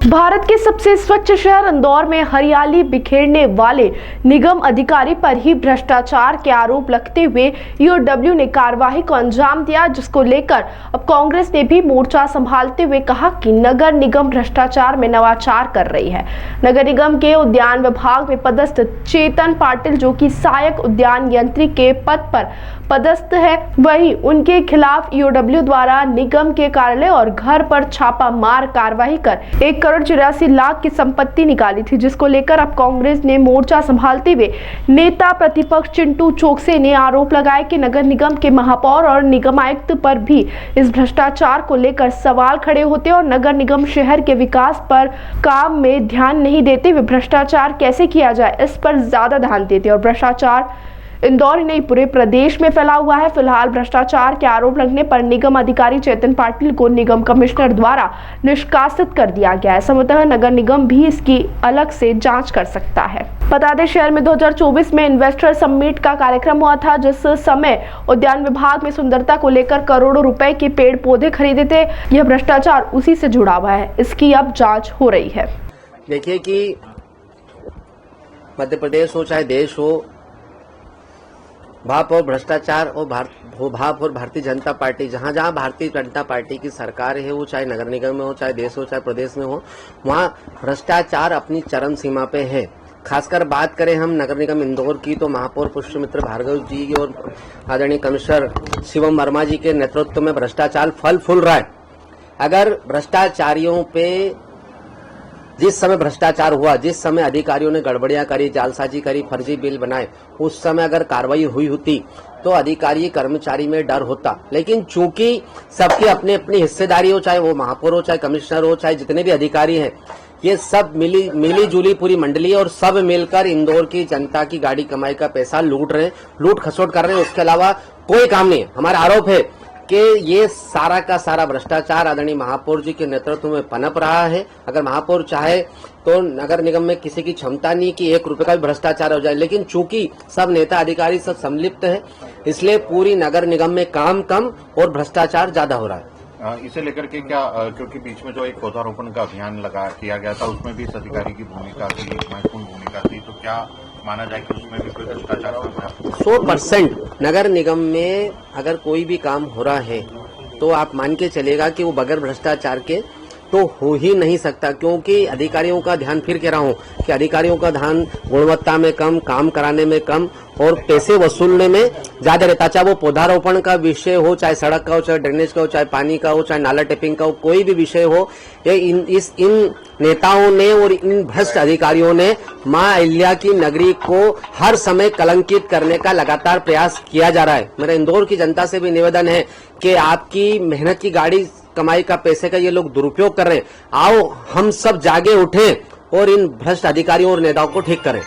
भारत के सबसे स्वच्छ शहर इंदौर में हरियाली बिखेरने वाले निगम अधिकारी पर ही भ्रष्टाचार के आरोप लगते हुए ईओडब्ल्यू ने कार्यवाही को अंजाम दिया, जिसको लेकर अब कांग्रेस ने भी मोर्चा संभालते हुए कहा कि नगर निगम भ्रष्टाचार में नवाचार कर रही है। नगर निगम के उद्यान विभाग में पदस्थ चेतन पाटिल, जो कि सहायक उद्यान यंत्री के पद पर पदस्थ है, वही उनके खिलाफ ईओडब्ल्यू द्वारा निगम के कार्यालय और घर पर छापा मार कार्रवाई कर 1,84,00,000 की संपत्ति निकाली थी, जिसको लेकर अब कांग्रेस ने मोर्चा संभालते हुए नेता प्रतिपक्ष चिंटू चोकसे ने आरोप लगाया कि नगर निगम के महापौर और निगम आयुक्त पर भी इस भ्रष्टाचार को लेकर सवाल खड़े होते और नगर निगम शहर के विकास पर काम में ध्यान नहीं देते हुए भ्रष्टाचार कैसे किया जाए इस पर ज्यादा ध्यान देते और भ्रष्टाचार इंदौर ही नहीं पूरे प्रदेश में फैला हुआ है। फिलहाल भ्रष्टाचार के आरोप लगने पर निगम अधिकारी चेतन पाटिल को निगम कमिश्नर द्वारा निष्कासित कर दिया गया है। संभवतः नगर निगम भी इसकी अलग से जांच कर सकता है। बता दें, शहर में 2024 में इन्वेस्टर समिट का कार्यक्रम हुआ था, जिस समय उद्यान विभाग में सुंदरता को लेकर करोड़ों रुपए के पेड़ पौधे खरीदे थे। यह भ्रष्टाचार उसी से जुड़ा हुआ है, इसकी अब जाँच हो रही है। देखिए कि मध्य प्रदेश हो चाहे देश हो, भाप और भ्रष्टाचार और भाप और भारतीय जनता पार्टी, जहां जहां भारतीय जनता पार्टी की सरकार है, वो चाहे नगर निगम में हो, चाहे देश हो, चाहे प्रदेश में हो, वहां भ्रष्टाचार अपनी चरम सीमा पे है। खासकर बात करें हम नगर निगम इंदौर की, तो महापौर पुष्यमित्र भार्गव जी और आदरणीय कमिश्नर शिवम वर्मा जी के नेतृत्व में भ्रष्टाचार फल फूल रहा है। अगर भ्रष्टाचारियों पे जिस समय भ्रष्टाचार हुआ, जिस समय अधिकारियों ने गड़बड़ियां करी, जालसाजी करी, फर्जी बिल बनाए, उस समय अगर कार्रवाई हुई होती तो अधिकारी कर्मचारी में डर होता। लेकिन चूंकि सबकी अपनी अपनी हिस्सेदारी हो, चाहे वो महापौर हो, चाहे कमिश्नर हो, चाहे जितने भी अधिकारी हैं, ये सब मिली जुली पूरी मंडली है और सब मिलकर इंदौर की जनता की गाड़ी कमाई का पैसा लूट रहे हैं, लूट खसोट कर रहे हैं। उसके अलावा कोई काम नहीं है। हमारा आरोप है कि ये सारा का सारा भ्रष्टाचार आदरणीय महापौर जी के नेतृत्व में पनप रहा है। अगर महापौर चाहे तो नगर निगम में किसी की क्षमता नहीं कि 1 रुपए का भी भ्रष्टाचार हो जाए, लेकिन चूंकि सब नेता अधिकारी सब सम्मिलित है, इसलिए पूरी नगर निगम में काम कम और भ्रष्टाचार ज्यादा हो रहा है। इसे लेकर के क्या, क्योंकि बीच में जो एक पौधारोपण का अभियान किया गया था, उसमें भी इस अधिकारी की भूमिका थी, महत्वपूर्ण भूमिका थी, तो क्या माना जाए कि उसमें भी कोई भ्रष्टाचार हो रहा है? 100% नगर निगम में अगर कोई भी काम हो रहा है तो आप मान के चलेगा कि वो बगैर भ्रष्टाचार के तो हो ही नहीं सकता, क्योंकि अधिकारियों का ध्यान, फिर कह रहा हूं कि अधिकारियों का ध्यान गुणवत्ता में कम, काम कराने में कम और पैसे वसूलने में ज्यादा रहता। चाहे वो पौधारोपण का विषय हो, चाहे सड़क का हो, चाहे ड्रेनेज का हो, चाहे पानी का हो, चाहे नाला टेपिंग का हो, कोई भी विषय हो, ये इन नेताओं ने और इन भ्रष्ट अधिकारियों ने मां अहिल्या की नगरी को हर समय कलंकित करने का लगातार प्रयास किया जा रहा है। मेरा इंदौर की जनता से भी निवेदन है कि आपकी मेहनत की गाड़ी कमाई का पैसे का ये लोग दुरुपयोग कर रहे हैं। आओ हम सब जागे उठें और इन भ्रष्ट अधिकारियों और नेताओं को ठीक करें।